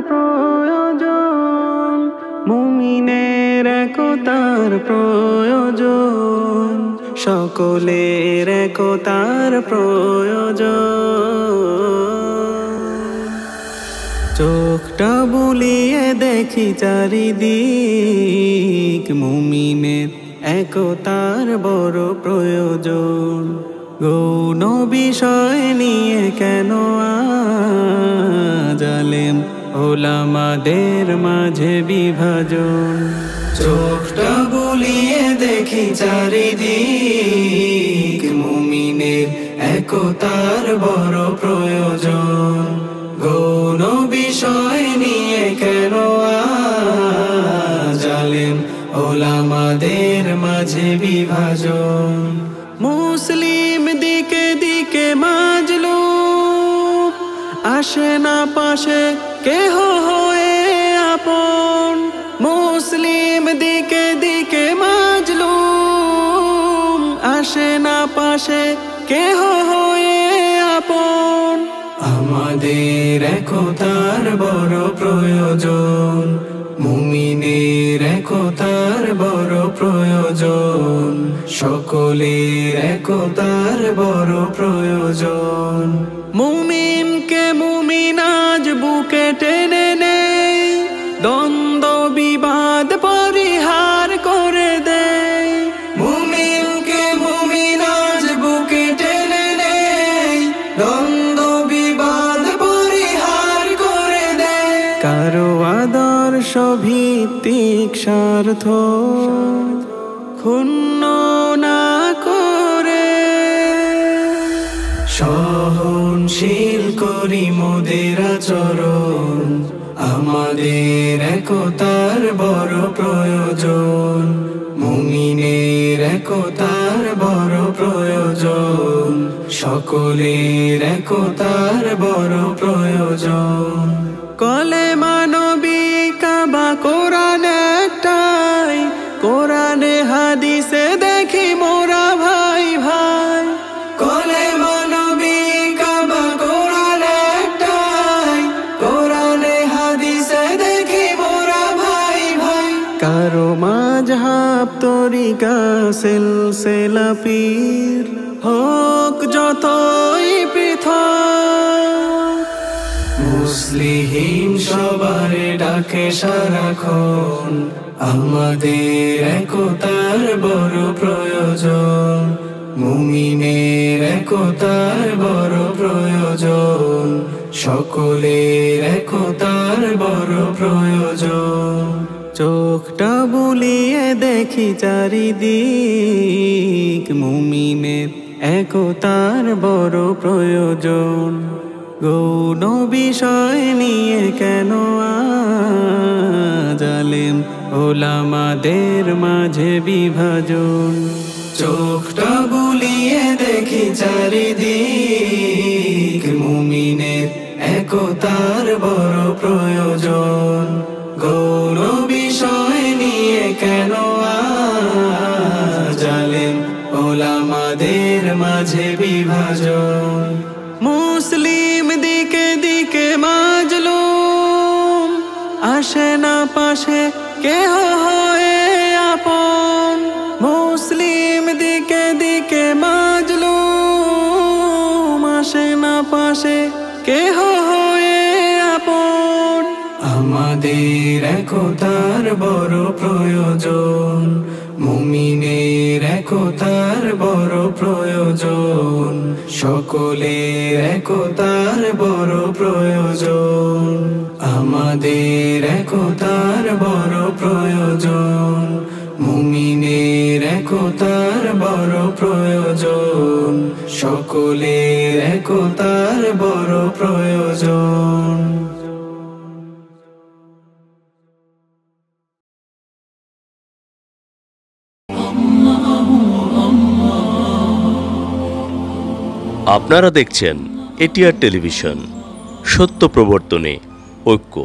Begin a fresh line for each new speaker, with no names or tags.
প্রয়োজন, মুমিনের একতার প্রয়োজন, সকলের একতার প্রয়োজন। চোখটা বুলিয়ে দেখি চারিদিক, মুমিনের একতার বড় প্রয়োজন। গৌণ বিষয় নিয়ে কেন জালেম ওলামাদের মাঝে বিভাজন। চোখটা বুলিয়ে দেখি চারিদিক, মুমিনের একতার বড় প্রয়োজন। গৌণ বিষয় নিয়ে কেন জালেম ওলামাদের মাঝে বিভাজন। মুসলিম দিকে দিকে মাজলুম, আসে না পাশে কেহ হয়ে আপন। মুসলিম দিকে দিকে মাজলুম, আসে না পাশে কেহ হয়ে আপন। আমাদের একতার বড় প্রয়োজন, মুমিনের একতার বড় প্রয়োজন, সকলের একতার বড় প্রয়োজন। মুমিনকে মুমিন আজ বুকে টেনে নেই, দ্বন্দ্ব বিবাদ পরিহার করে দেয়। মুমিনকে মুমিন আজ বুকে টেনে নেই, দ্বন্দ্ব বিবাদ পরিহার করে দেয়। কারো আদর্শ ভিত্তিক স্বার্থ ক্ষুণ্ণ না করে, সহনশীল করি মোদের আচরণ। আমাদের একতার বড় প্রয়োজন, মুমিনের একতার বড় প্রয়োজন, সকলের একতার বড় প্রয়োজন। কলেমা নবী কাবা কোরআন একটাই, কোরআনে হাদিসে দেখি মোরা ভাই ভাই। কলেমা নবী কাবা কোরআন একটাই, কোরআনে হাদিসে দেখি মোরা ভাই ভাই। কারো মাযহাব তরিকা সিলসিলা পীর হোক যতই পৃথক, মুসলিম সবার ডাকে সারাক্ষণ। আমাদের একতার বড় প্রয়োজন, মুমিনের একতার বড় প্রয়োজন, সকলের একতার বড় প্রয়োজন। চোখটা বুলিয়ে দেখি চারিদিক, মুমিনের একতার বড় প্রয়োজন। গৌণ বিষয় নিয়ে কেন জালেম ওলামাদের মাঝে বিভাজন। চোখটা বুলিয়ে দেখি চারিদিক, মুমিনের একতার বড় প্রয়োজন। গৌণ বিষয় নিয়ে কেন জালেম ওলামাদের মাঝে বিভাজন। মুসলিম দিকে দিকে মাজলুম, আসে না পাশে কেহ হয়ে আপন। মুসলিম দিকে দিকে মাজলুম, আসে না পাশে কেহ হয়ে আপন। আমাদের একতার বড় প্রয়োজন, মুমিনের একতার বড় প্রয়োজন, সকলের একতার বড় প্রয়োজন। আমাদের একতার বড় প্রয়োজন, মুমিনের একতার বড় প্রয়োজন, সকলের একতার বড় প্রয়োজন।
আপনারা দেখছেন এটিআর টেলিভিশন, সত্য প্রবর্তনে ঐক্য।